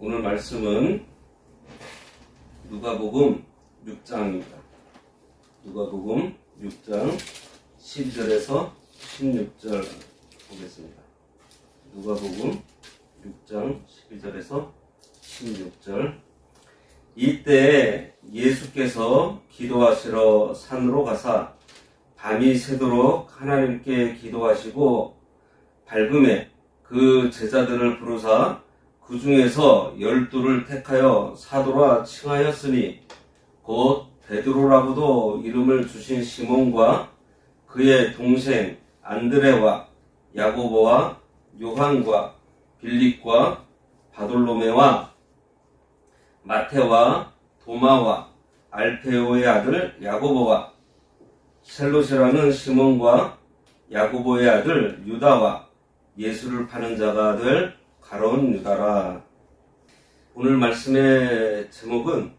오늘 말씀은 누가복음 6장입니다. 누가복음 6장 12절에서 16절 보겠습니다. 누가복음 6장 12절에서 16절. 이때 예수께서 기도하시러 산으로 가사 밤이 새도록 하나님께 기도하시고 밝음에 그 제자들을 부르사 그 중에서 12를 택하여 사도라 칭하였으니 곧 베드로라고도 이름을 주신 시몬과 그의 동생 안드레와 야고보와 요한과 빌립과 바돌로메와 마테와 도마와 알페오의 아들 야고보와 셀롯이라는 시몬과 야고보의 아들 유다와 예수를 파는 자가 될 가룟 유다라. 오늘 말씀의 제목은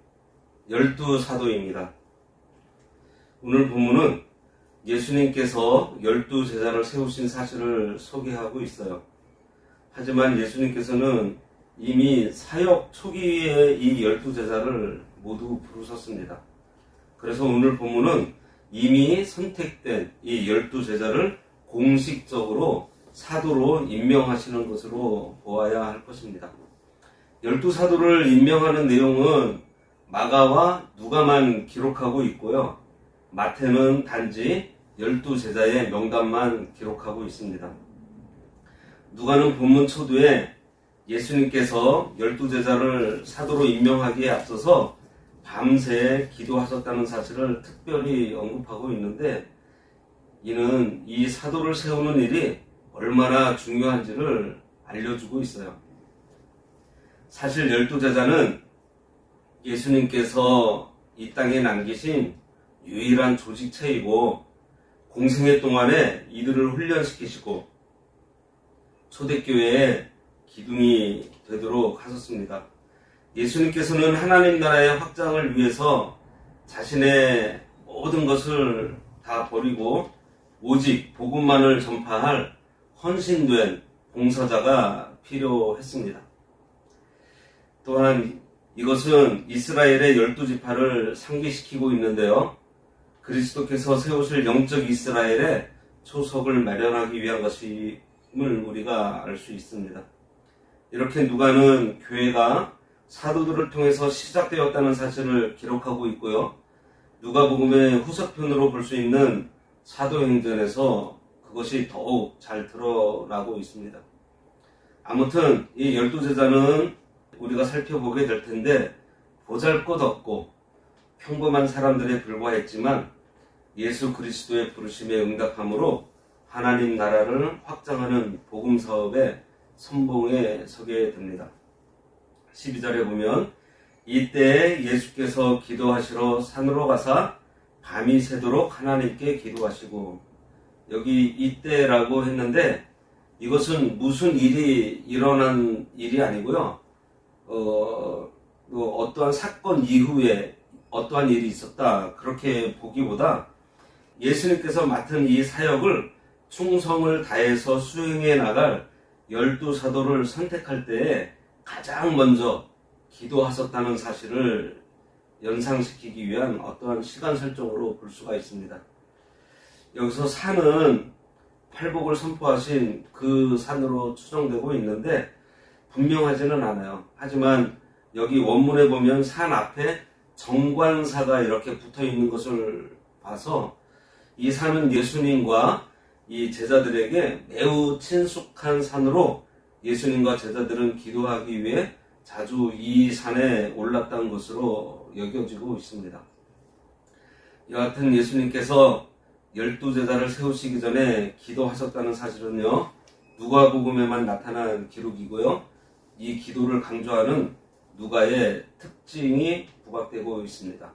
12사도입니다. 오늘 본문은 예수님께서 12제자를 세우신 사실을 소개하고 있어요. 하지만 예수님께서는 이미 사역 초기에 이 12제자를 모두 부르셨습니다. 그래서 오늘 본문은 이미 선택된 이 12제자를 공식적으로 사도로 임명하시는 것으로 보아야 할 것입니다. 12사도를 임명하는 내용은 마가와 누가만 기록하고 있고요. 마태는 단지 12제자의 명단만 기록하고 있습니다. 누가는 본문 초두에 예수님께서 12제자를 사도로 임명하기에 앞서서 밤새 기도하셨다는 사실을 특별히 언급하고 있는데, 이는 이 사도를 세우는 일이 얼마나 중요한지를 알려주고 있어요. 사실 12제자는 예수님께서 이 땅에 남기신 유일한 조직체이고, 공생애 동안에 이들을 훈련시키시고 초대교회의 기둥이 되도록 하셨습니다. 예수님께서는 하나님 나라의 확장을 위해서 자신의 모든 것을 다 버리고 오직 복음만을 전파할 헌신된 봉사자가 필요했습니다. 또한 이것은 이스라엘의 12지파를 상기시키고 있는데요. 그리스도께서 세우실 영적 이스라엘의 초석을 마련하기 위한 것임을 우리가 알 수 있습니다. 이렇게 누가는 교회가 사도들을 통해서 시작되었다는 사실을 기록하고 있고요. 누가복음의 후속편으로 볼 수 있는 사도행전에서 그것이 더욱 잘 드러나고 있습니다. 아무튼 이 12제자는 우리가 살펴보게 될 텐데, 보잘것없고 평범한 사람들에 불과했지만 예수 그리스도의 부르심에 응답함으로 하나님 나라를 확장하는 복음 사업의 선봉에 서게 됩니다. 12절에 보면 이때 예수께서 기도하시러 산으로 가사 밤이 새도록 하나님께 기도하시고, 여기 이때라고 했는데 이것은 무슨 일이 일어난 일이 아니고요. 어떠한 사건 이후에 어떠한 일이 있었다, 그렇게 보기보다 예수님께서 맡은 이 사역을 충성을 다해서 수행해 나갈 12사도를 선택할 때에 가장 먼저 기도하셨다는 사실을 연상시키기 위한 어떠한 시간 설정으로 볼 수가 있습니다. 여기서 산은 팔복을 선포하신 그 산으로 추정되고 있는데 분명하지는 않아요. 하지만 여기 원문에 보면 산 앞에 정관사가 이렇게 붙어 있는 것을 봐서 이 산은 예수님과 이 제자들에게 매우 친숙한 산으로 예수님과 제자들은 기도하기 위해 자주 이 산에 올랐다는 것으로 여겨지고 있습니다. 여하튼 예수님께서 12제자를 세우시기 전에 기도하셨다는 사실은요, 누가복음에만 나타난 기록이고요. 이 기도를 강조하는 누가의 특징이 부각되고 있습니다.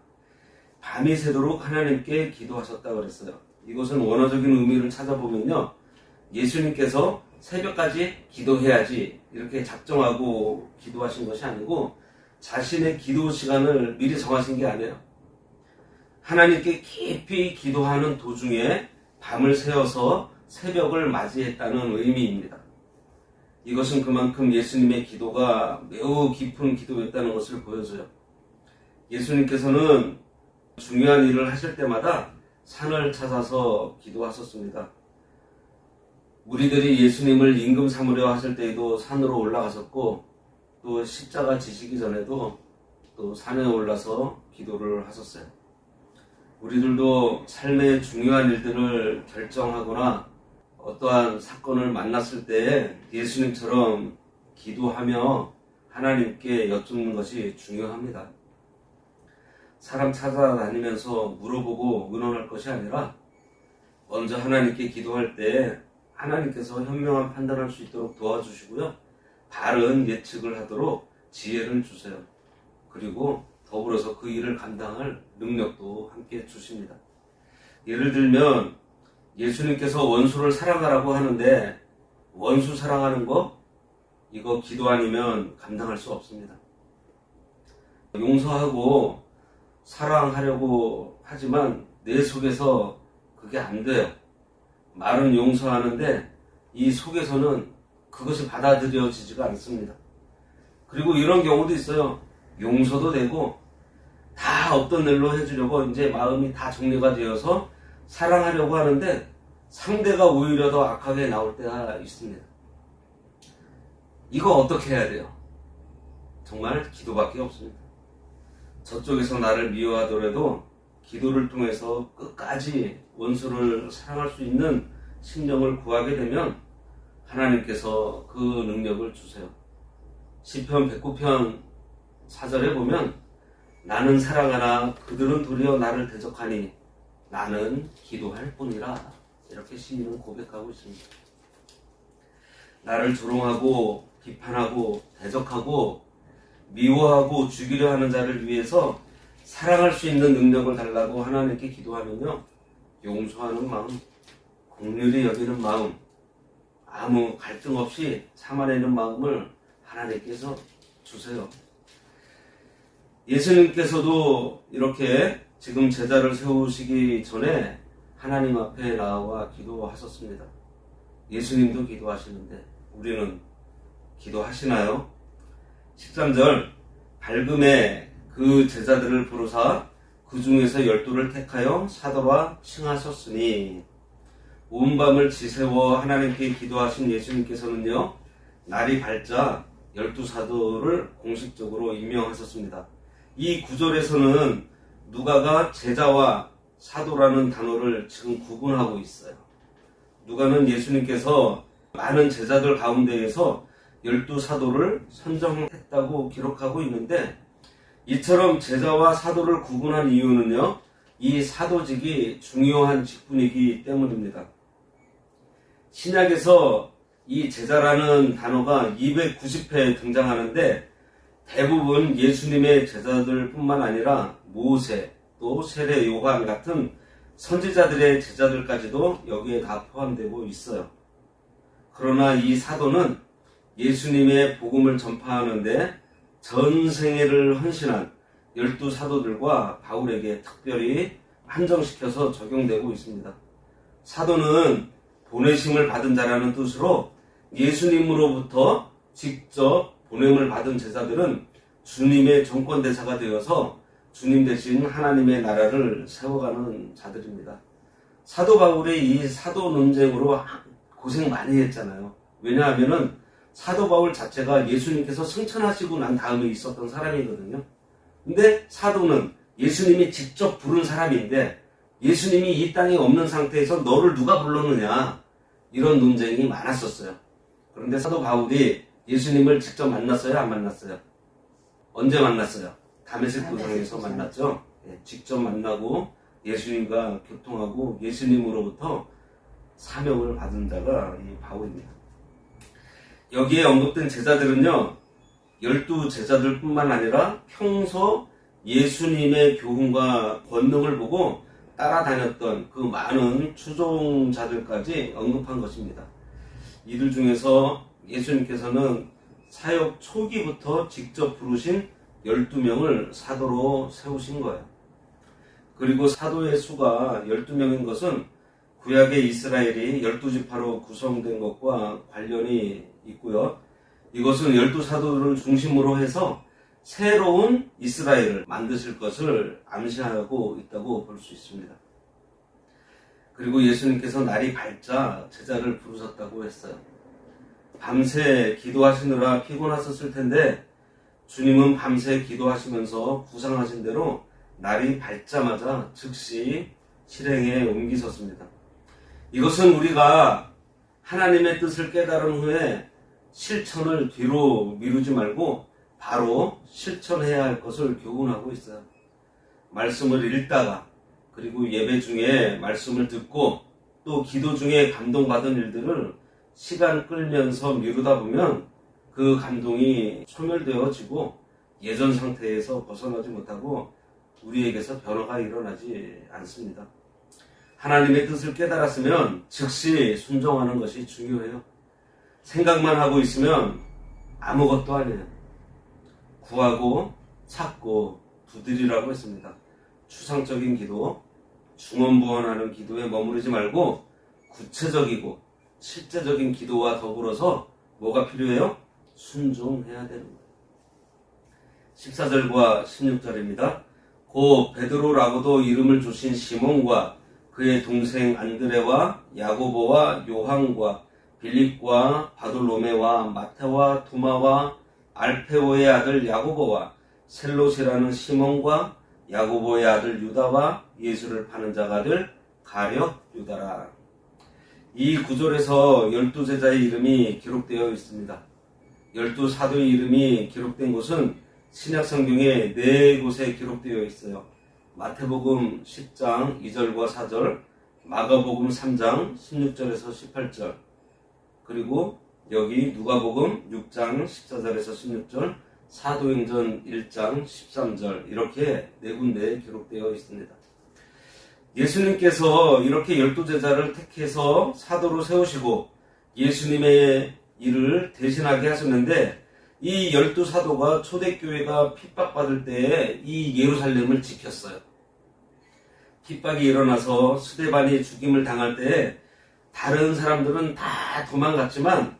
밤이 새도록 하나님께 기도하셨다고 그랬어요. 이것은 원어적인 의미를 찾아보면요, 예수님께서 새벽까지 기도해야지 이렇게 작정하고 기도하신 것이 아니고 자신의 기도 시간을 미리 정하신 게 아니에요. 하나님께 깊이 기도하는 도중에 밤을 새워서 새벽을 맞이했다는 의미입니다. 이것은 그만큼 예수님의 기도가 매우 깊은 기도였다는 것을 보여줘요. 예수님께서는 중요한 일을 하실 때마다 산을 찾아서 기도하셨습니다. 무리들이 예수님을 임금 삼으려 하실 때에도 산으로 올라가셨고, 또 십자가 지시기 전에도 또 산에 올라서 기도를 하셨어요. 우리들도 삶의 중요한 일들을 결정하거나 어떠한 사건을 만났을 때 예수님처럼 기도하며 하나님께 여쭙는 것이 중요합니다. 사람 찾아다니면서 물어보고 의논할 것이 아니라 먼저 하나님께 기도할 때 하나님께서 현명한 판단할 수 있도록 도와주시고요. 바른 예측을 하도록 지혜를 주세요. 그리고 더불어서 그 일을 감당할 능력도 함께 주십니다. 예를 들면 예수님께서 원수를 사랑하라고 하는데 원수 사랑하는 거 이거 기도 아니면 감당할 수 없습니다. 용서하고 사랑하려고 하지만 내 속에서 그게 안 돼요. 말은 용서하는데 이 속에서는 그것이 받아들여지지가 않습니다. 그리고 이런 경우도 있어요. 용서도 되고 다 없던 일로 해주려고 이제 마음이 다 정리가 되어서 사랑하려고 하는데 상대가 오히려 더 악하게 나올 때가 있습니다. 이거 어떻게 해야 돼요? 정말 기도밖에 없습니다. 저쪽에서 나를 미워하더라도 기도를 통해서 끝까지 원수를 사랑할 수 있는 심령을 구하게 되면 하나님께서 그 능력을 주세요. 시편 109편 4절에 보면 나는 사랑하나 그들은 도리어 나를 대적하니 나는 기도할 뿐이라 이렇게 시인은 고백하고 있습니다. 나를 조롱하고 비판하고 대적하고 미워하고 죽이려 하는 자를 위해서 사랑할 수 있는 능력을 달라고 하나님께 기도하면요. 용서하는 마음, 긍휼히 여기는 마음, 아무 갈등 없이 참아내는 마음을 하나님께서 주세요. 예수님께서도 이렇게 지금 제자를 세우시기 전에 하나님 앞에 나와 기도하셨습니다. 예수님도 기도하시는데 우리는 기도하시나요? 13절 밝음에 그 제자들을 부르사 그 중에서 12를 택하여 사도라 칭하셨으니 온 밤을 지새워 하나님께 기도하신 예수님께서는요 날이 밝자 12사도를 공식적으로 임명하셨습니다. 이 구절에서는 누가가 제자와 사도라는 단어를 지금 구분하고 있어요. 누가는 예수님께서 많은 제자들 가운데에서 12사도를 선정했다고 기록하고 있는데 이처럼 제자와 사도를 구분한 이유는요. 이 사도직이 중요한 직분이기 때문입니다. 신약에서 이 제자라는 단어가 290회 등장하는데 대부분 예수님의 제자들 뿐만 아니라 모세, 또 세례 요한 같은 선지자들의 제자들까지도 여기에 다 포함되고 있어요. 그러나 이 사도는 예수님의 복음을 전파하는데 전생애를 헌신한 12사도들과 바울에게 특별히 한정시켜서 적용되고 있습니다. 사도는 보내심을 받은 자라는 뜻으로 예수님으로부터 직접 보냄을 받은 제자들은 주님의 정권대사가 되어서 주님 대신 하나님의 나라를 세워가는 자들입니다. 사도 바울이 이 사도 논쟁으로 고생 많이 했잖아요. 왜냐하면은 사도 바울 자체가 예수님께서 승천하시고 난 다음에 있었던 사람이거든요. 근데 사도는 예수님이 직접 부른 사람인데 예수님이 이 땅에 없는 상태에서 너를 누가 불렀느냐 이런 논쟁이 많았었어요. 그런데 사도 바울이 예수님을 직접 만났어요? 안 만났어요? 언제 만났어요? 다메섹 도상에서 만났죠. 직접 만나고 예수님과 교통하고 예수님으로부터 사명을 받은 자가 이 바울입니다. 여기에 언급된 제자들은요. 12제자들 뿐만 아니라 평소 예수님의 교훈과 권능을 보고 따라다녔던 그 많은 추종자들까지 언급한 것입니다. 이들 중에서 예수님께서는 사역 초기부터 직접 부르신 12명을 사도로 세우신 거예요. 그리고 사도의 수가 12명인 것은 구약의 이스라엘이 12지파로 구성된 것과 관련이 있고요. 이것은 12사도들을 중심으로 해서 새로운 이스라엘을 만드실 것을 암시하고 있다고 볼 수 있습니다. 그리고 예수님께서 날이 밝자 제자를 부르셨다고 했어요. 밤새 기도하시느라 피곤하셨을 텐데 주님은 밤새 기도하시면서 구상하신 대로 날이 밝자마자 즉시 실행에 옮기셨습니다. 이것은 우리가 하나님의 뜻을 깨달은 후에 실천을 뒤로 미루지 말고 바로 실천해야 할 것을 교훈하고 있어요. 말씀을 읽다가 그리고 예배 중에 말씀을 듣고 또 기도 중에 감동받은 일들을 시간 끌면서 미루다 보면 그 감동이 소멸되어지고 예전 상태에서 벗어나지 못하고 우리에게서 변화가 일어나지 않습니다. 하나님의 뜻을 깨달았으면 즉시 순종하는 것이 중요해요. 생각만 하고 있으면 아무것도 아니에요. 구하고 찾고 두드리라고 했습니다. 추상적인 기도, 중언부언하는 기도에 머무르지 말고 구체적이고 실제적인 기도와 더불어서 뭐가 필요해요? 순종해야 되는 거예요. 14절과 16절입니다. 고 베드로라고도 이름을 주신 시몬과 그의 동생 안드레와 야고보와 요한과 빌립과 바돌로메와 마태와 두마와 알페오의 아들 야고보와 셀롯이라는 시몬과 야고보의 아들 유다와 예수를 파는 자가 아들 가룟 유다라. 이 구절에서 12제자의 이름이 기록되어 있습니다. 12사도의 이름이 기록된 곳은 신약성경에 4곳에 기록되어 있어요. 마태복음 10장 2절과 4절, 마가복음 3장 16절에서 18절, 그리고 여기 누가복음 6장 14절에서 16절, 사도행전 1장 13절 이렇게 4군데에 기록되어 있습니다. 예수님께서 이렇게 12제자를 택해서 사도로 세우시고 예수님의 일을 대신하게 하셨는데 이 12사도가 초대교회가 핍박받을 때에 이 예루살렘을 지켰어요. 핍박이 일어나서 스데반이 죽임을 당할 때에 다른 사람들은 다 도망갔지만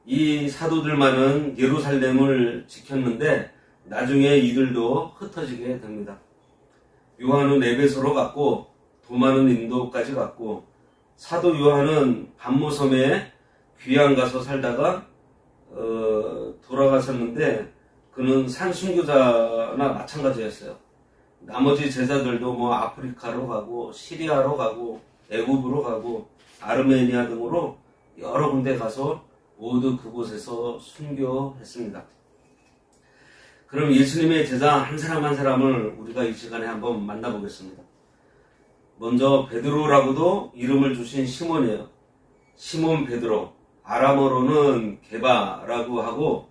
이 사도들만은 예루살렘을 지켰는데 나중에 이들도 흩어지게 됩니다. 요한은 에베소로 갔고 도마는 인도까지 갔고 사도 요한은 반모섬에 귀양 가서 살다가 돌아가셨는데 그는 산순교자나 마찬가지였어요. 나머지 제자들도 뭐 아프리카로 가고 시리아로 가고 애굽으로 가고 아르메니아 등으로 여러 군데 가서 모두 그곳에서 순교했습니다. 그럼 예수님의 제자 한 사람 한 사람을 우리가 이 시간에 한번 만나보겠습니다. 먼저 베드로라고도 이름을 주신 시몬이에요. 시몬 베드로, 아람어로는 게바라고 하고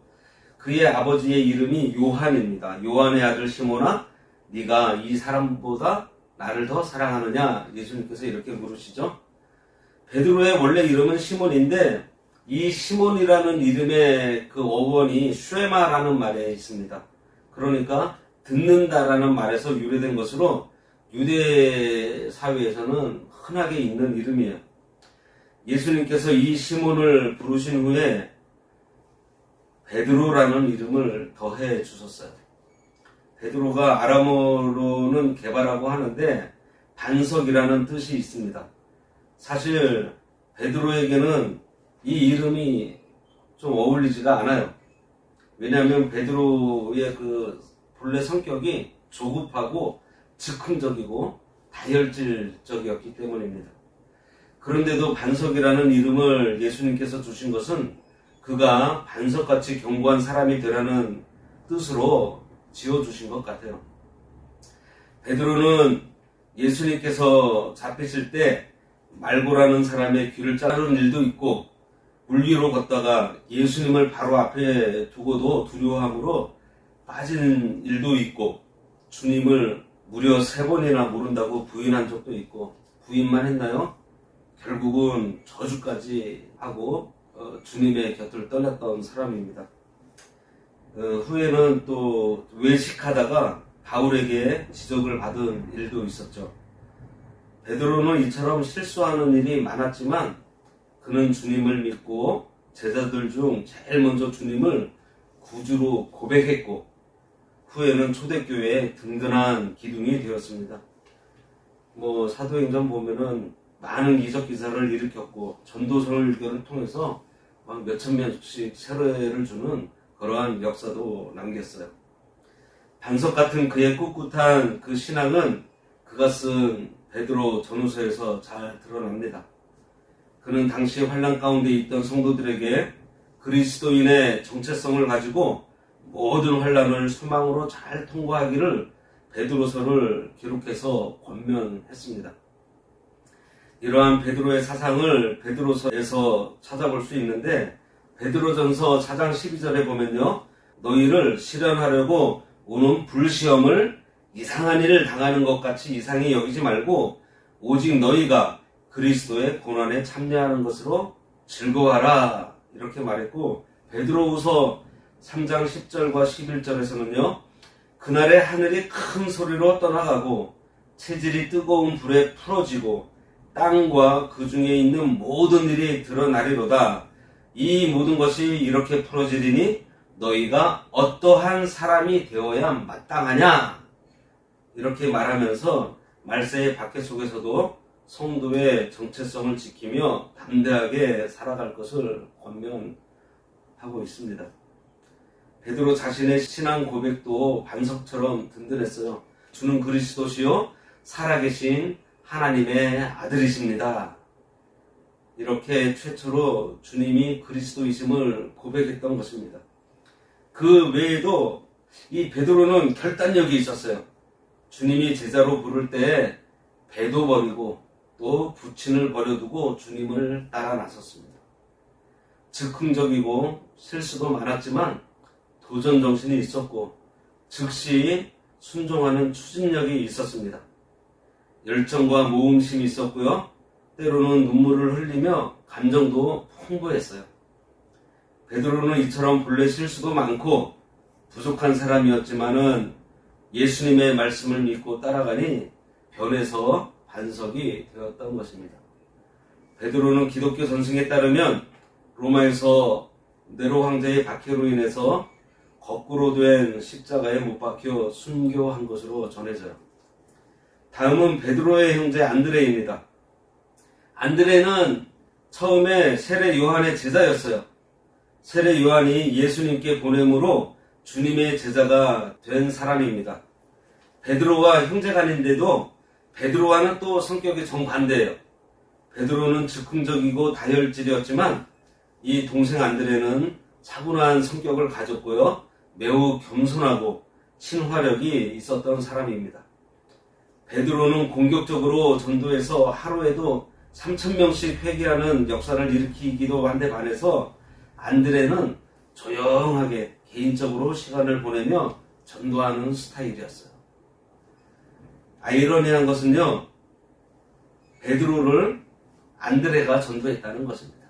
그의 아버지의 이름이 요한입니다. 요한의 아들 시몬아, 네가 이 사람보다 나를 더 사랑하느냐? 예수님께서 이렇게 물으시죠. 베드로의 원래 이름은 시몬인데 이 시몬이라는 이름의 그 어원이 쉐마라는 말에 있습니다. 그러니까 듣는다라는 말에서 유래된 것으로 유대 사회에서는 흔하게 있는 이름이에요. 예수님께서 이 시몬을 부르신 후에 베드로라는 이름을 더해 주셨어요. 베드로가 아람어로는 게바라고 하는데 반석이라는 뜻이 있습니다. 사실 베드로에게는 이 이름이 좀 어울리지가 않아요. 왜냐하면 베드로의 그 본래 성격이 조급하고 즉흥적이고 다혈질적이었기 때문입니다. 그런데도 반석이라는 이름을 예수님께서 주신 것은 그가 반석같이 견고한 사람이 되라는 뜻으로 지어주신 것 같아요. 베드로는 예수님께서 잡히실 때 말고라는 사람의 귀를 자르는 일도 있고 물 위로 걷다가 예수님을 바로 앞에 두고도 두려워함으로 빠진 일도 있고 주님을 무려 3번이나 모른다고 부인한 적도 있고 부인만 했나요? 결국은 저주까지 하고 주님의 곁을 떠났던 사람입니다. 후에는 또 외식하다가 바울에게 지적을 받은 일도 있었죠. 베드로는 이처럼 실수하는 일이 많았지만 그는 주님을 믿고 제자들 중 제일 먼저 주님을 구주로 고백했고 후에는 초대교회의 든든한 기둥이 되었습니다. 사도행전 보면은 많은 이적 기사를 일으켰고 전도설교를 통해서 막 몇천 명씩 세례를 주는 그러한 역사도 남겼어요. 반석 같은 그의 꿋꿋한 그 신앙은 그가 쓴 베드로 전후서에서 잘 드러납니다. 그는 당시 환난 가운데 있던 성도들에게 그리스도인의 정체성을 가지고 모든 환난을 소망으로 잘 통과하기를 베드로서를 기록해서 권면했습니다. 이러한 베드로의 사상을 베드로서에서 찾아볼 수 있는데 베드로전서 4장 12절에 보면요. 너희를 실현하려고 오는 불시험을 이상한 일을 당하는 것 같이 이상히 여기지 말고 오직 너희가 그리스도의 고난에 참여하는 것으로 즐거워하라 이렇게 말했고 베드로후서 3장 10절과 11절에서는요. 그날에 하늘이 큰 소리로 떠나가고 체질이 뜨거운 불에 풀어지고 땅과 그 중에 있는 모든 일이 드러나리로다. 이 모든 것이 이렇게 풀어지리니 너희가 어떠한 사람이 되어야 마땅하냐 이렇게 말하면서 말세의 박해 속에서도 성도의 정체성을 지키며 담대하게 살아갈 것을 권면하고 있습니다. 베드로 자신의 신앙 고백도 반석처럼 든든했어요. 주는 그리스도시요 살아계신 하나님의 아들이십니다. 이렇게 최초로 주님이 그리스도이심을 고백했던 것입니다. 그 외에도 이 베드로는 결단력이 있었어요. 주님이 제자로 부를 때 배도 버리고 또 부친을 버려두고 주님을 따라 나섰습니다. 즉흥적이고 실수도 많았지만 도전 정신이 있었고 즉시 순종하는 추진력이 있었습니다. 열정과 모험심이 있었고요. 때로는 눈물을 흘리며 감정도 풍부했어요. 베드로는 이처럼 본래 실수도 많고 부족한 사람이었지만은 예수님의 말씀을 믿고 따라가니 변해서 반석이 되었던 것입니다. 베드로는 기독교 전승에 따르면 로마에서 네로 황제의 박해로 인해서 거꾸로 된 십자가에 못 박혀 순교한 것으로 전해져요. 다음은 베드로의 형제 안드레입니다. 안드레는 처음에 세례 요한의 제자였어요. 세례 요한이 예수님께 보냄으로 주님의 제자가 된 사람입니다. 베드로와 형제간인데도 베드로와는 또 성격이 정반대예요. 베드로는 즉흥적이고 다혈질이었지만 이 동생 안드레는 차분한 성격을 가졌고요. 매우 겸손하고 친화력이 있었던 사람입니다. 베드로는 공격적으로 전도해서 하루에도 3,000명씩 회개하는 역사를 일으키기도 한데 반해서 안드레는 조용하게 개인적으로 시간을 보내며 전도하는 스타일이었어요. 아이러니한 것은요. 베드로를 안드레가 전도했다는 것입니다.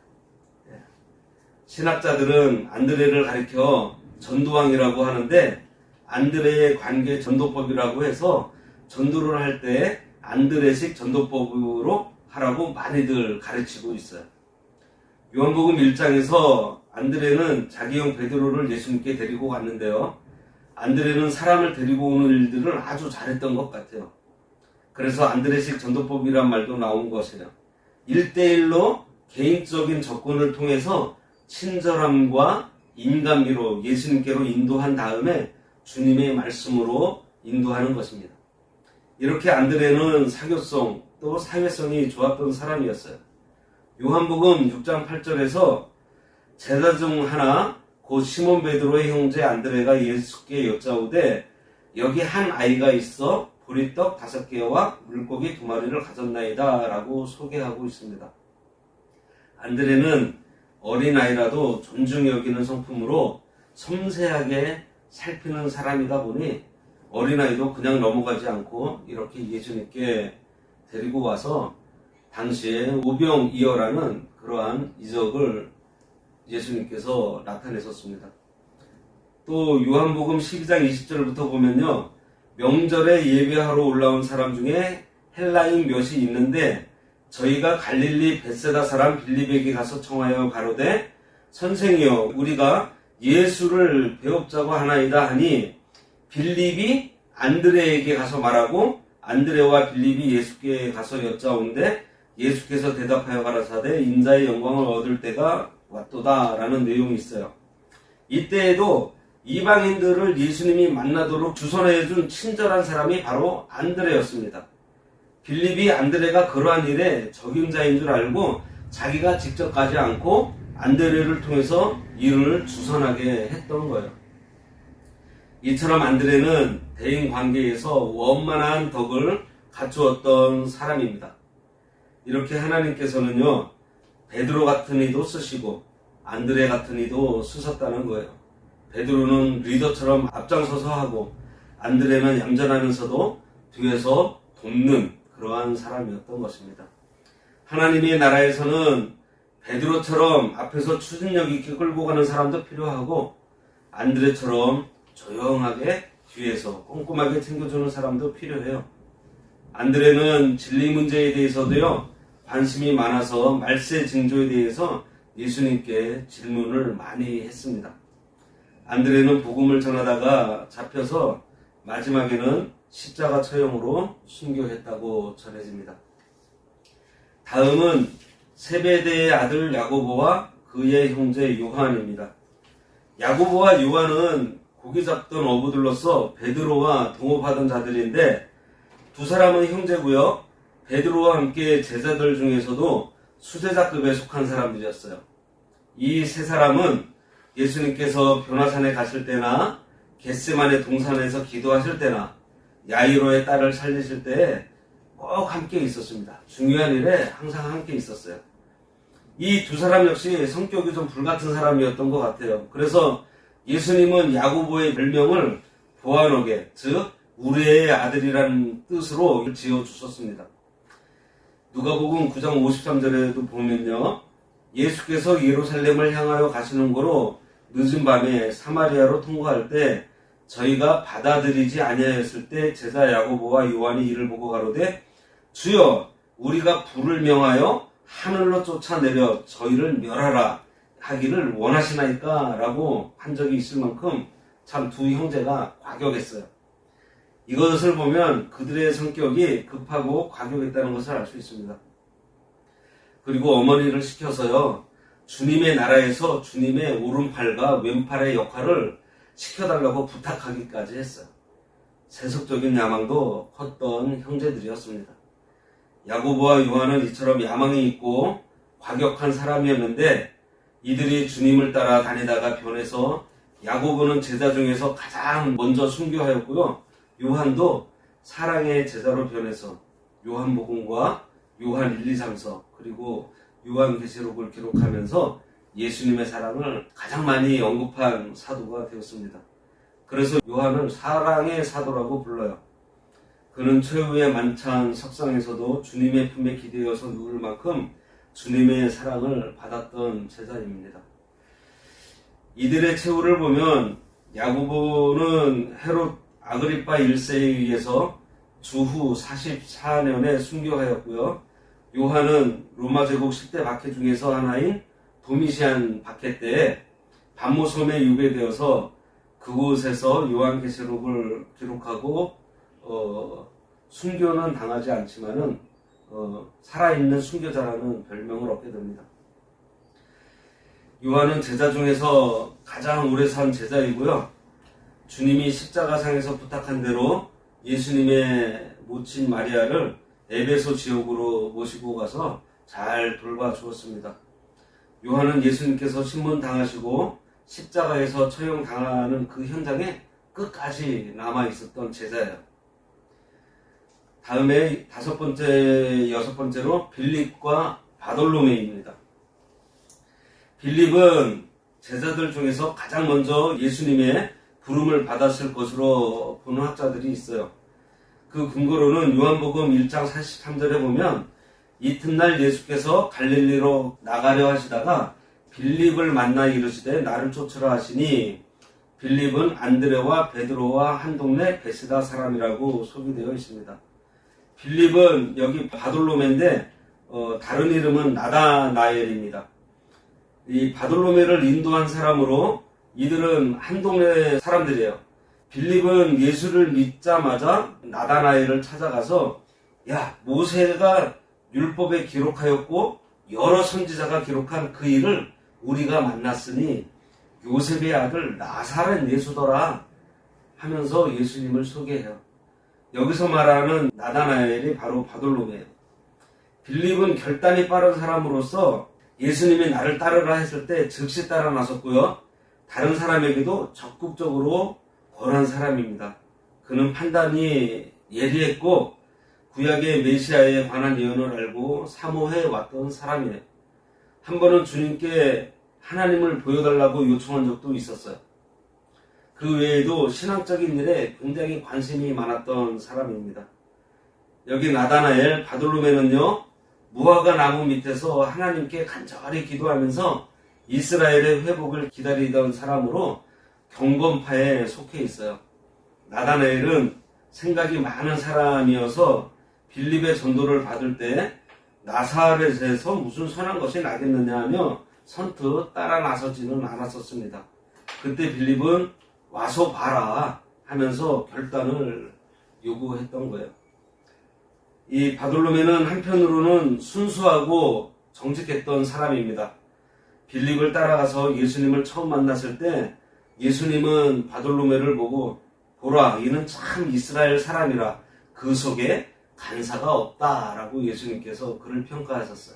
신학자들은 안드레를 가리켜 전도왕이라고 하는데 안드레의 관계 전도법이라고 해서 전도를 할 때 안드레식 전도법으로 하라고 많이들 가르치고 있어요. 요한복음 1장에서 안드레는 자기 형 베드로를 예수님께 데리고 갔는데요. 안드레는 사람을 데리고 오는 일들을 아주 잘했던 것 같아요. 그래서 안드레식 전도법이란 말도 나온 것이에요. 1대1로 개인적인 접근을 통해서 친절함과 인간미로 예수님께로 인도한 다음에 주님의 말씀으로 인도하는 것입니다. 이렇게 안드레는 사교성 또 사회성이 좋았던 사람이었어요. 요한복음 6장 8절에서 제자 중 하나 곧 시몬 베드로의 형제 안드레가 예수께 여짜오되 여기 한 아이가 있어 보리떡 5개와 물고기 2마리를 가졌나이다 라고 소개하고 있습니다. 안드레는 어린아이라도 존중히 여기는 성품으로 섬세하게 살피는 사람이다 보니 어린아이도 그냥 넘어가지 않고 이렇게 예수님께 데리고 와서 당시에 오병이어라는 그러한 이적을 예수님께서 나타내셨습니다. 또 요한복음 12장 20절부터 보면요. 명절에 예배하러 올라온 사람 중에 헬라인 몇이 있는데 저희가 갈릴리 벳세다 사람 빌립에게 가서 청하여 가로되 선생이여 우리가 예수를 배웁자고 하나이다 하니 빌립이 안드레에게 가서 말하고 안드레와 빌립이 예수께 가서 여짜온데 예수께서 대답하여 가라사대 인자의 영광을 얻을 때가 왔도다 라는 내용이 있어요. 이때에도 이방인들을 예수님이 만나도록 주선해준 친절한 사람이 바로 안드레였습니다. 빌립이 안드레가 그러한 일에 적임자인 줄 알고 자기가 직접 가지 않고 안드레를 통해서 일을 주선하게 했던 거예요. 이처럼 안드레는 대인 관계에서 원만한 덕을 갖추었던 사람입니다. 이렇게 하나님께서는요, 베드로 같은 이도 쓰시고 안드레 같은 이도 쓰셨다는 거예요. 베드로는 리더처럼 앞장서서 하고 안드레는 얌전하면서도 뒤에서 돕는 그러한 사람이었던 것입니다. 하나님의 나라에서는 베드로처럼 앞에서 추진력 있게 끌고 가는 사람도 필요하고 안드레처럼 조용하게 뒤에서 꼼꼼하게 챙겨주는 사람도 필요해요. 안드레는 진리 문제에 대해서도요, 관심이 많아서 말세 징조에 대해서 예수님께 질문을 많이 했습니다. 안드레는 복음을 전하다가 잡혀서 마지막에는 십자가 처형으로 순교했다고 전해집니다. 다음은 세베대의 아들 야고보와 그의 형제 요한입니다. 야고보와 요한은 고기 잡던 어부들로서 베드로와 동업하던 자들인데 두 사람은 형제고요. 베드로와 함께 제자들 중에서도 수제자급에 속한 사람들이었어요. 이 세 사람은 예수님께서 변화산에 가실 때나 겟세마네 동산에서 기도하실 때나 야이로의 딸을 살리실 때 꼭 함께 있었습니다. 중요한 일에 항상 함께 있었어요. 이 두 사람 역시 성격이 좀 불같은 사람이었던 것 같아요. 그래서 예수님은 야고보의 별명을 보아너게, 즉 우리의 아들이라는 뜻으로 지어주셨습니다. 누가복음 9장 53절에도 보면요, 예수께서 예루살렘을 향하여 가시는 거로 늦은 밤에 사마리아로 통과할 때 저희가 받아들이지 아니하였을 때 제자 야고보와 요한이 이를 보고 가로되 주여 우리가 불을 명하여 하늘로 쫓아내려 저희를 멸하라 하기를 원하시나이까 라고 한 적이 있을 만큼 참 두 형제가 과격했어요. 이것을 보면 그들의 성격이 급하고 과격했다는 것을 알 수 있습니다. 그리고 어머니를 시켜서요, 주님의 나라에서 주님의 오른팔과 왼팔의 역할을 시켜달라고 부탁하기까지 했어요. 세속적인 야망도 컸던 형제들이었습니다. 야고보와 요한은 이처럼 야망이 있고 과격한 사람이었는데 이들이 주님을 따라 다니다가 변해서 야고보는 제자 중에서 가장 먼저 순교하였고요. 요한도 사랑의 제자로 변해서 요한복음과 요한 1, 2, 3서 그리고 요한계시록을 기록하면서 예수님의 사랑을 가장 많이 언급한 사도가 되었습니다. 그래서 요한을 사랑의 사도라고 불러요. 그는 최후의 만찬 석상에서도 주님의 품에 기대어서 누울 만큼 주님의 사랑을 받았던 제자입니다. 이들의 최후를 보면 야고보는 헤롯 아그리파 1세에 의해서 주후 44년에 순교하였고요. 요한은 로마 제국 10대 박해 중에서 하나인 도미시안 박해 때에 반모섬에 유배되어서 그곳에서 요한계시록을 기록하고 순교는 당하지 않지만은 살아있는 순교자라는 별명을 얻게 됩니다. 요한은 제자 중에서 가장 오래 산 제자이고요. 주님이 십자가상에서 부탁한 대로 예수님의 모친 마리아를 에베소 지역으로 모시고 가서 잘 돌봐주었습니다. 요한은 예수님께서 신문당하시고 십자가에서 처형당하는 그 현장에 끝까지 남아있었던 제자예요. 다음에 다섯 번째, 여섯 번째로 빌립과 바돌로메입니다. 빌립은 제자들 중에서 가장 먼저 예수님의 부름을 받았을 것으로 보는 학자들이 있어요. 그 근거로는 요한복음 1장 43절에 보면 이튿날 예수께서 갈릴리로 나가려 하시다가 빌립을 만나 이르시되 나를 쫓으라 하시니 빌립은 안드레와 베드로와 한 동네 베세다 사람이라고 소개되어 있습니다. 빌립은 여기 바돌로메인데 다른 이름은 나다나엘입니다. 이 바돌로메를 인도한 사람으로 이들은 한 동네 사람들이에요. 빌립은 예수를 믿자마자 나다나엘을 찾아가서 야, 모세가 율법에 기록하였고 여러 선지자가 기록한 그 일을 우리가 만났으니 요셉의 아들 나사렛 예수더라 하면서 예수님을 소개해요. 여기서 말하는 나다나엘이 바로 바돌로메예요. 빌립은 결단이 빠른 사람으로서 예수님이 나를 따르라 했을 때 즉시 따라 나섰고요. 다른 사람에게도 적극적으로 권한 사람입니다. 그는 판단이 예리했고 구약의 메시아에 관한 예언을 알고 사모해 왔던 사람이에요. 한 번은 주님께 하나님을 보여달라고 요청한 적도 있었어요. 그 외에도 신앙적인 일에 굉장히 관심이 많았던 사람입니다. 여기 나다나엘, 바돌로메는요, 무화과 나무 밑에서 하나님께 간절히 기도하면서 이스라엘의 회복을 기다리던 사람으로 경건파에 속해 있어요. 나다나엘은 생각이 많은 사람이어서 빌립의 전도를 받을 때 나사렛에서 무슨 선한 것이 나겠느냐 하며 선뜻 따라 나서지는 않았었습니다. 그때 빌립은 와서 봐라 하면서 결단을 요구했던 거예요. 이 바돌로메는 한편으로는 순수하고 정직했던 사람입니다. 빌립을 따라가서 예수님을 처음 만났을 때 예수님은 바돌로메를 보고 보라, 이는 참 이스라엘 사람이라 그 속에 간사가 없다라고 예수님께서 그를 평가하셨어요.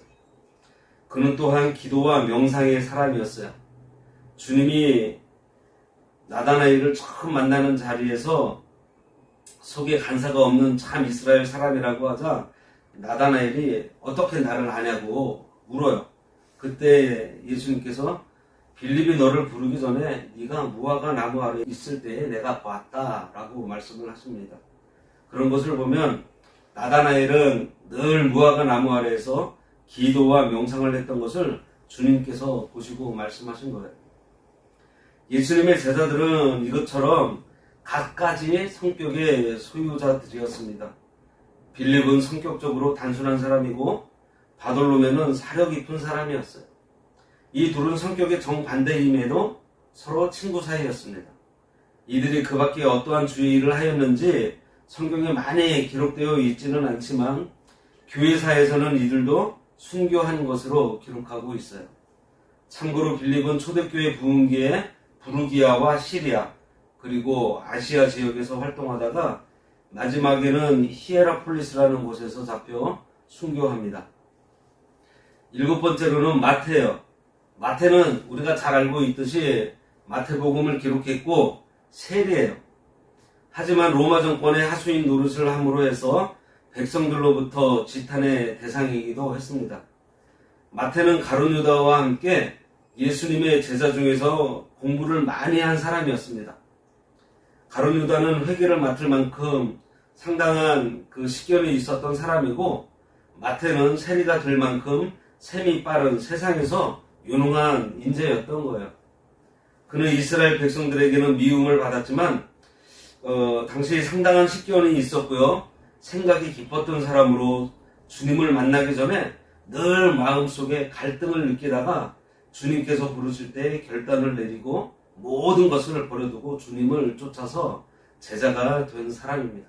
그는 또한 기도와 명상의 사람이었어요. 주님이 나다나엘을 처음 만나는 자리에서 속에 간사가 없는 참 이스라엘 사람이라고 하자 나다나엘이 어떻게 나를 아냐고 물어요. 그때 예수님께서 빌립이 너를 부르기 전에 네가 무화과 나무 아래 있을 때에 내가 봤다라고 말씀을 하십니다. 그런 것을 보면 나다나엘은 늘 무화과 나무 아래에서 기도와 명상을 했던 것을 주님께서 보시고 말씀하신 거예요. 예수님의 제자들은 이것처럼 각가지 성격의 소유자들이었습니다. 빌립은 성격적으로 단순한 사람이고 바돌로메는 사려 깊은 사람이었어요. 이 둘은 성격의 정반대임에도 서로 친구 사이였습니다. 이들이 그 밖에 어떠한 주의를 하였는지 성경에 많이 기록되어 있지는 않지만 교회사에서는 이들도 순교한 것으로 기록하고 있어요. 참고로 빌립은 초대교회 부흥기에 부르기아와 시리아 그리고 아시아 지역에서 활동하다가 마지막에는 히에라폴리스라는 곳에서 잡혀 순교합니다. 7번째로는 마태예요. 마태는 우리가 잘 알고 있듯이 마태복음을 기록했고 세리예요. 하지만 로마 정권의 하수인 노릇을 함으로 해서 백성들로부터 지탄의 대상이기도 했습니다. 마태는 가룟 유다와 함께 예수님의 제자 중에서 공부를 많이 한 사람이었습니다. 가룟 유다는 회계를 맡을 만큼 상당한 그 식견이 있었던 사람이고 마태는 세리가 될 만큼 셈이 빠른 세상에서 유능한 인재였던 거예요. 그는 이스라엘 백성들에게는 미움을 받았지만 당시 상당한 식견이 있었고요. 생각이 깊었던 사람으로 주님을 만나기 전에 늘 마음속에 갈등을 느끼다가 주님께서 부르실 때 결단을 내리고 모든 것을 버려두고 주님을 쫓아서 제자가 된 사람입니다.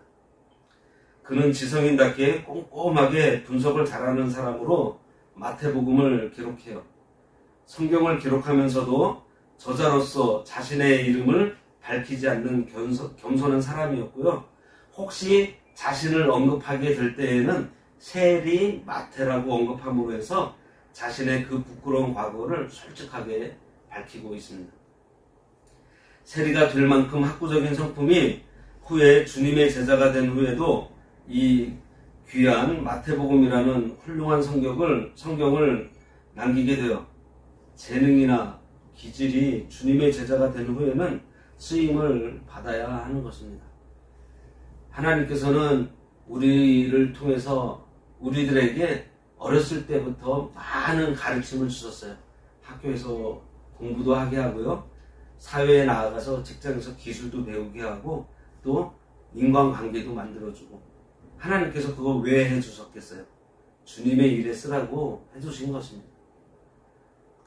그는 지성인답게 꼼꼼하게 분석을 잘하는 사람으로 마태복음을 기록해요. 성경을 기록하면서도 저자로서 자신의 이름을 밝히지 않는 겸손한 사람이었고요. 혹시 자신을 언급하게 될 때에는 세리 마태라고 언급함으로 해서 자신의 그 부끄러운 과거를 솔직하게 밝히고 있습니다. 세리가 될 만큼 학구적인 성품이 후에 주님의 제자가 된 후에도 이 귀한 마태복음이라는 훌륭한 성경을 남기게 되어 재능이나 기질이 주님의 제자가 된 후에는 쓰임을 받아야 하는 것입니다. 하나님께서는 우리를 통해서 우리들에게 어렸을 때부터 많은 가르침을 주셨어요. 학교에서 공부도 하게 하고요. 사회에 나아가서 직장에서 기술도 배우게 하고 또 인간관계도 만들어주고 하나님께서 그거 왜 해주셨겠어요? 주님의 일에 쓰라고 해주신 것입니다.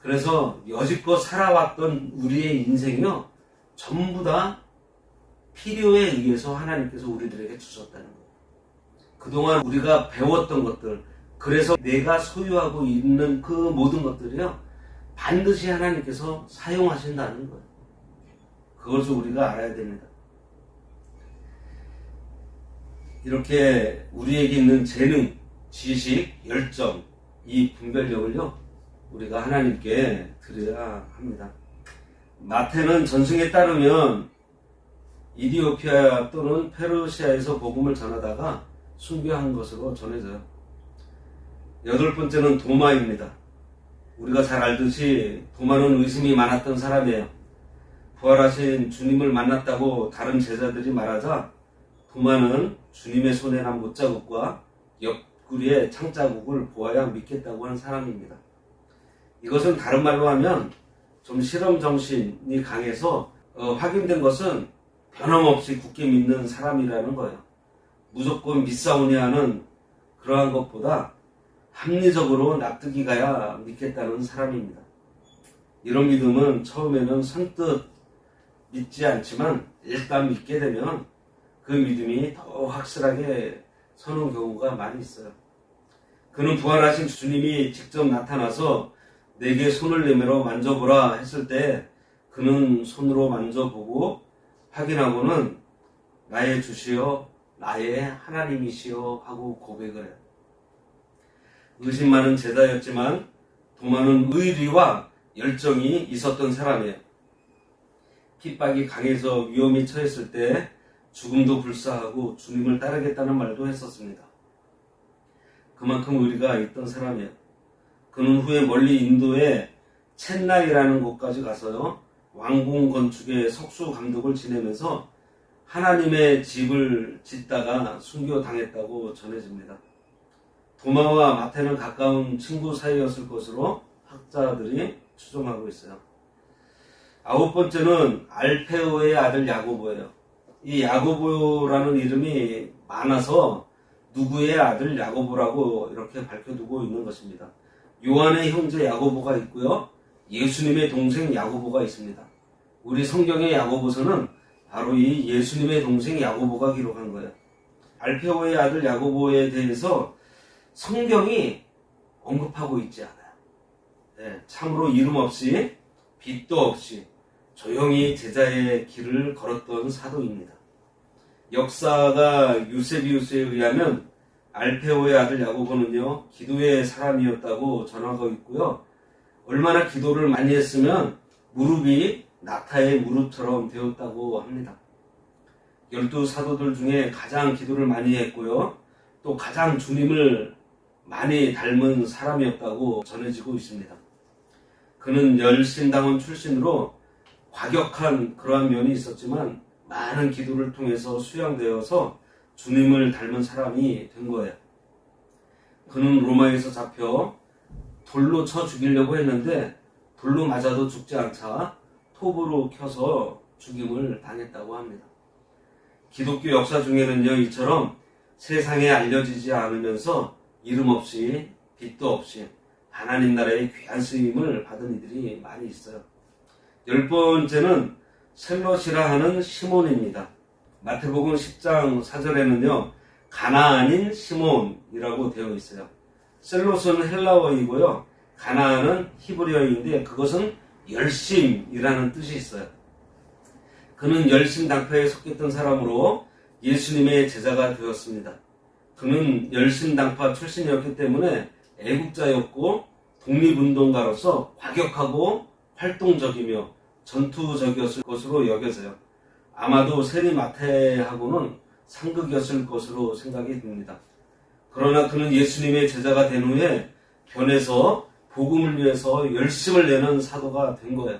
그래서 여지껏 살아왔던 우리의 인생이요, 전부 다 필요에 의해서 하나님께서 우리들에게 주셨다는 거예요. 그동안 우리가 배웠던 것들, 그래서 내가 소유하고 있는 그 모든 것들이요, 반드시 하나님께서 사용하신다는 거예요. 그것을 우리가 알아야 됩니다. 이렇게 우리에게 있는 재능, 지식, 열정, 이 분별력을요, 우리가 하나님께 드려야 합니다. 마태는 전승에 따르면 이디오피아 또는 페르시아에서 복음을 전하다가 순교한 것으로 전해져요. 8번째는 도마입니다. 우리가 잘 알듯이 도마는 의심이 많았던 사람이에요. 부활하신 주님을 만났다고 다른 제자들이 말하자 도마는 주님의 손에 난 못자국과 옆구리의 창자국을 보아야 믿겠다고 한 사람입니다. 이것은 다른 말로 하면 좀 실험정신이 강해서 확인된 것은 변함없이 굳게 믿는 사람이라는 거예요. 무조건 믿사오니 하는 그러한 것보다 합리적으로 납득이 가야 믿겠다는 사람입니다. 이런 믿음은 처음에는 선뜻 믿지 않지만 일단 믿게 되면 그 믿음이 더 확실하게 서는 경우가 많이 있어요. 그는 부활하신 주님이 직접 나타나서 내게 손을 내밀어 만져보라 했을 때 그는 손으로 만져보고 확인하고는 나의 주시여 나의 하나님이시여 하고 고백을 해요. 의심 많은 제자였지만 도마는 의리와 열정이 있었던 사람이에요. 핍박이 강해서 위험에 처했을 때 죽음도 불사하고 주님을 따르겠다는 말도 했었습니다. 그만큼 의리가 있던 사람이에요. 그는 후에 멀리 인도의 첸나이라는 곳까지 가서요, 왕궁 건축의 석수 감독을 지내면서 하나님의 집을 짓다가 순교당했다고 전해집니다. 도마와 마태는 가까운 친구 사이였을 것으로 학자들이 추정하고 있어요. 9번째는 알페오의 아들 야고보예요. 이 야고보라는 이름이 많아서 누구의 아들 야고보라고 이렇게 밝혀두고 있는 것입니다. 요한의 형제 야고보가 있고요, 예수님의 동생 야고보가 있습니다. 우리 성경의 야고보서는 바로 이 예수님의 동생 야고보가 기록한 거예요. 알페오의 아들 야고보에 대해서 성경이 언급하고 있지 않아요. 네, 참으로 이름 없이 빚도 없이 조용히 제자의 길을 걸었던 사도입니다. 역사가 유세비우스에 의하면 알페오의 아들 야고보는요, 기도의 사람이었다고 전하고 있고요, 얼마나 기도를 많이 했으면 무릎이 낙타의 무릎처럼 되었다고 합니다. 12 사도들 중에 가장 기도를 많이 했고요, 또 가장 주님을 많이 닮은 사람이었다고 전해지고 있습니다. 그는 열심당원 출신으로 과격한 그러한 면이 있었지만 많은 기도를 통해서 수양되어서 주님을 닮은 사람이 된 거예요. 그는 로마에서 잡혀 돌로 쳐 죽이려고 했는데 돌로 맞아도 죽지 않자 톱으로 켜서 죽임을 당했다고 합니다. 기독교 역사 중에는요, 이처럼 세상에 알려지지 않으면서 이름 없이 빚도 없이 하나님 나라의 귀한 쓰임을 받은 이들이 많이 있어요. 10번째는 셀롯이라 하는 시몬입니다. 마태복음 10장 4절에는요, 가나안인 시몬이라고 되어 있어요. 셀롯은 헬라어이고요, 가나안은 히브리어인데 그것은 열심이라는 뜻이 있어요. 그는 열심당파에 속했던 사람으로 예수님의 제자가 되었습니다. 그는 열심당파 출신이었기 때문에 애국자였고 독립운동가로서 과격하고 활동적이며 전투적이었을 것으로 여겨져요. 아마도 세리 마태하고는 상극이었을 것으로 생각이 듭니다. 그러나 그는 예수님의 제자가 된 후에 변해서 복음을 위해서 열심을 내는 사도가 된 거예요.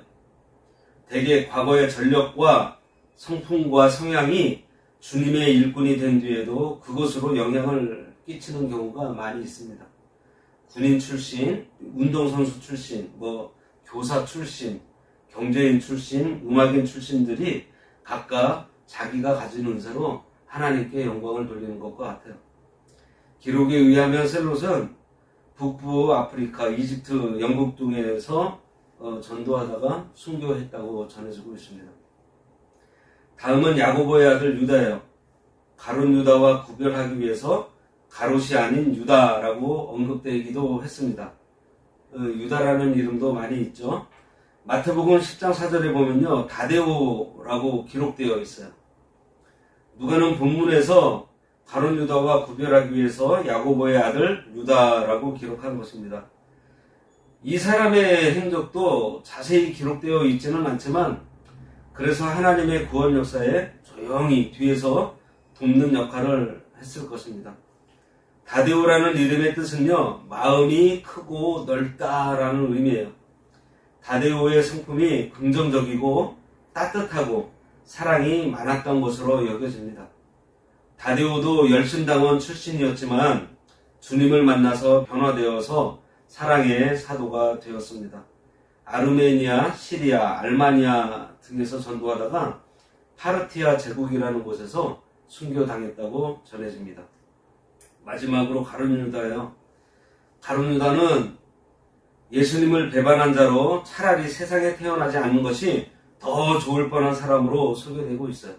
대개 과거의 전력과 성품과 성향이 주님의 일꾼이 된 뒤에도 그것으로 영향을 끼치는 경우가 많이 있습니다. 군인 출신, 운동선수 출신, 교사 출신, 경제인 출신, 음악인 출신들이 각각 자기가 가진 은사로 하나님께 영광을 돌리는 것과 같아요. 기록에 의하면 셀롯은 북부 아프리카, 이집트, 영국 등에서 전도하다가 순교했다고 전해지고 있습니다. 다음은 야고보의 아들 유다예요. 가룟 유다와 구별하기 위해서 가롯이 아닌 유다라고 언급되기도 했습니다. 유다라는 이름도 많이 있죠. 마태복음 10장 4절에 보면요, 다데오라고 기록되어 있어요. 누가는 본문에서 가룟 유다와 구별하기 위해서 야고보의 아들 유다라고 기록한 것입니다. 이 사람의 행적도 자세히 기록되어 있지는 않지만, 그래서 하나님의 구원 역사에 조용히 뒤에서 돕는 역할을 했을 것입니다. 다데오라는 이름의 뜻은요, 마음이 크고 넓다라는 의미예요. 다데오의 성품이 긍정적이고 따뜻하고 사랑이 많았던 것으로 여겨집니다. 다데오도 열심당원 출신이었지만 주님을 만나서 변화되어서 사랑의 사도가 되었습니다. 아르메니아, 시리아, 알마니아 등에서 전도하다가 파르티아 제국이라는 곳에서 순교당했다고 전해집니다. 마지막으로 가룟 유다예요. 가룟 유다는 예수님을 배반한 자로 차라리 세상에 태어나지 않는 것이 더 좋을 뻔한 사람으로 소개되고 있어요.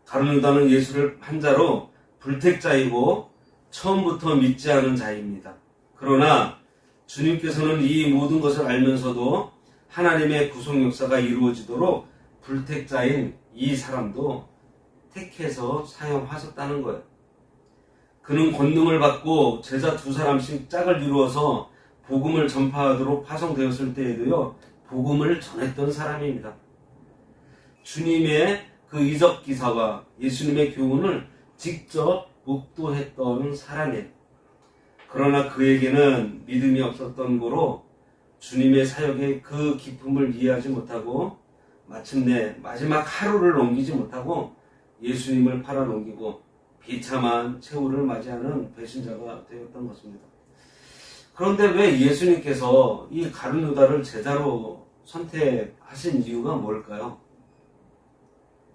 가룟 유다는 예수를 한 자로 불택자이고 처음부터 믿지 않은 자입니다. 그러나 주님께서는 이 모든 것을 알면서도 하나님의 구속 역사가 이루어지도록 불택자인 이 사람도 택해서 사용하셨다는 거예요. 그는 권능을 받고 제자 2사람씩 짝을 이루어서 복음을 전파하도록 파송되었을 때에도요, 복음을 전했던 사람입니다. 주님의 그 이적 기사와 예수님의 교훈을 직접 목도했던 사람이에요. 그러나 그에게는 믿음이 없었던 거로 주님의 사역의 그 기쁨을 이해하지 못하고 마침내 마지막 하루를 넘기지 못하고 예수님을 팔아넘기고 비참한 최후를 맞이하는 배신자가 되었던 것입니다. 그런데 왜 예수님께서 이 가룟 유다를 제자로 선택하신 이유가 뭘까요?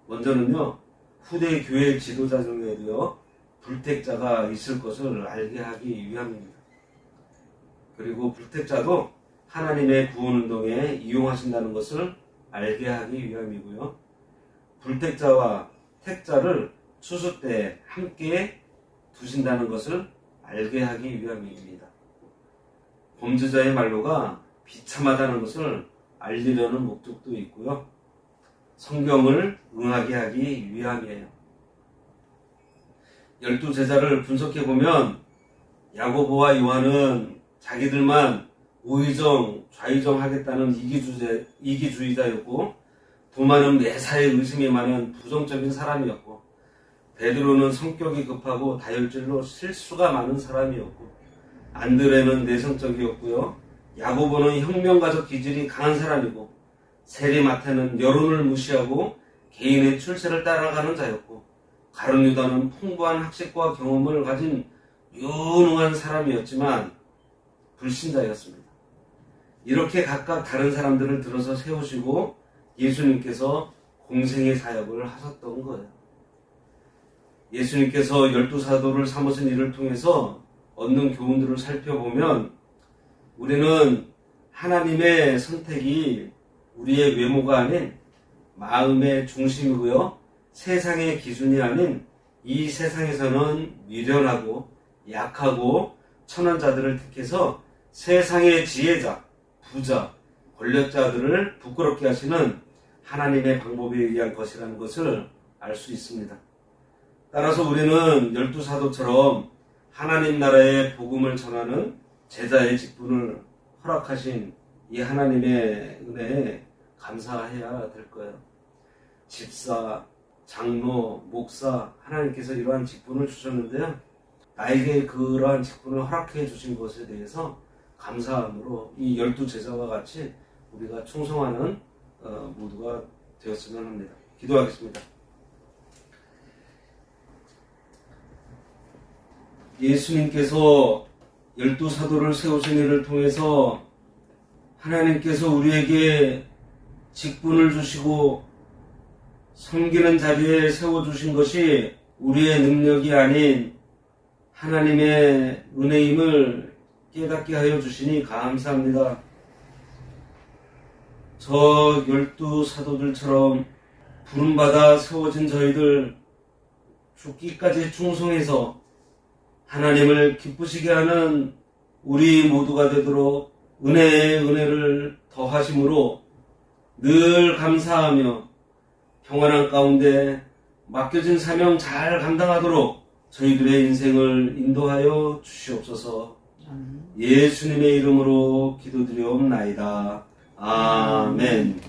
먼저는요, 후대 교회 지도자 중에도요, 불택자가 있을 것을 알게 하기 위함입니다. 그리고 불택자도 하나님의 구원운동에 이용하신다는 것을 알게 하기 위함이고요. 불택자와 택자를 추수 때 함께 두신다는 것을 알게 하기 위함입니다. 범죄자의 말로가 비참하다는 것을 알리려는 목적도 있고요. 성경을 응하게 하기 위함이에요. 12제자를 분석해보면 야고보와 요한은 자기들만 우의정, 좌의정 하겠다는 이기주의자였고, 도마는 매사에 의심이 많은 부정적인 사람이었고, 베드로는 성격이 급하고 다혈질로 실수가 많은 사람이었고, 안드레는 내성적이었고요. 야고보는 혁명가적 기질이 강한 사람이고, 세리마태는 여론을 무시하고 개인의 출세를 따라가는 자였고, 가룟 유다는 풍부한 학식과 경험을 가진 유능한 사람이었지만 불신자였습니다. 이렇게 각각 다른 사람들을 들어서 세우시고 예수님께서 공생의 사역을 하셨던 거예요. 예수님께서 12사도를 삼으신 일을 통해서 얻는 교훈들을 살펴보면 우리는 하나님의 선택이 우리의 외모가 아닌 마음의 중심이고요. 세상의 기준이 아닌 이 세상에서는 미련하고 약하고 천한 자들을 택해서 세상의 지혜자, 부자, 권력자들을 부끄럽게 하시는 하나님의 방법에 의한 것이라는 것을 알 수 있습니다. 따라서 우리는 12사도처럼 하나님 나라의 복음을 전하는 제자의 직분을 허락하신 이 하나님의 은혜에 감사해야 될 거예요. 집사, 장로, 목사, 하나님께서 이러한 직분을 주셨는데요. 나에게 그러한 직분을 허락해 주신 것에 대해서 감사함으로 이 12제자와 같이 우리가 충성하는 모두가 되었으면 합니다. 기도하겠습니다. 예수님께서 12사도를 세우신 일을 통해서 하나님께서 우리에게 직분을 주시고 섬기는 자리에 세워주신 것이 우리의 능력이 아닌 하나님의 은혜임을 깨닫게 하여 주시니 감사합니다. 저 12 사도들처럼 부름받아 세워진 저희들 죽기까지 충성해서 하나님을 기쁘시게 하는 우리 모두가 되도록 은혜에 은혜를 더하심으로 늘 감사하며 평안한 가운데 맡겨진 사명 잘 감당하도록 저희들의 인생을 인도하여 주시옵소서. 예수님의 이름으로 기도드리옵나이다. 아멘.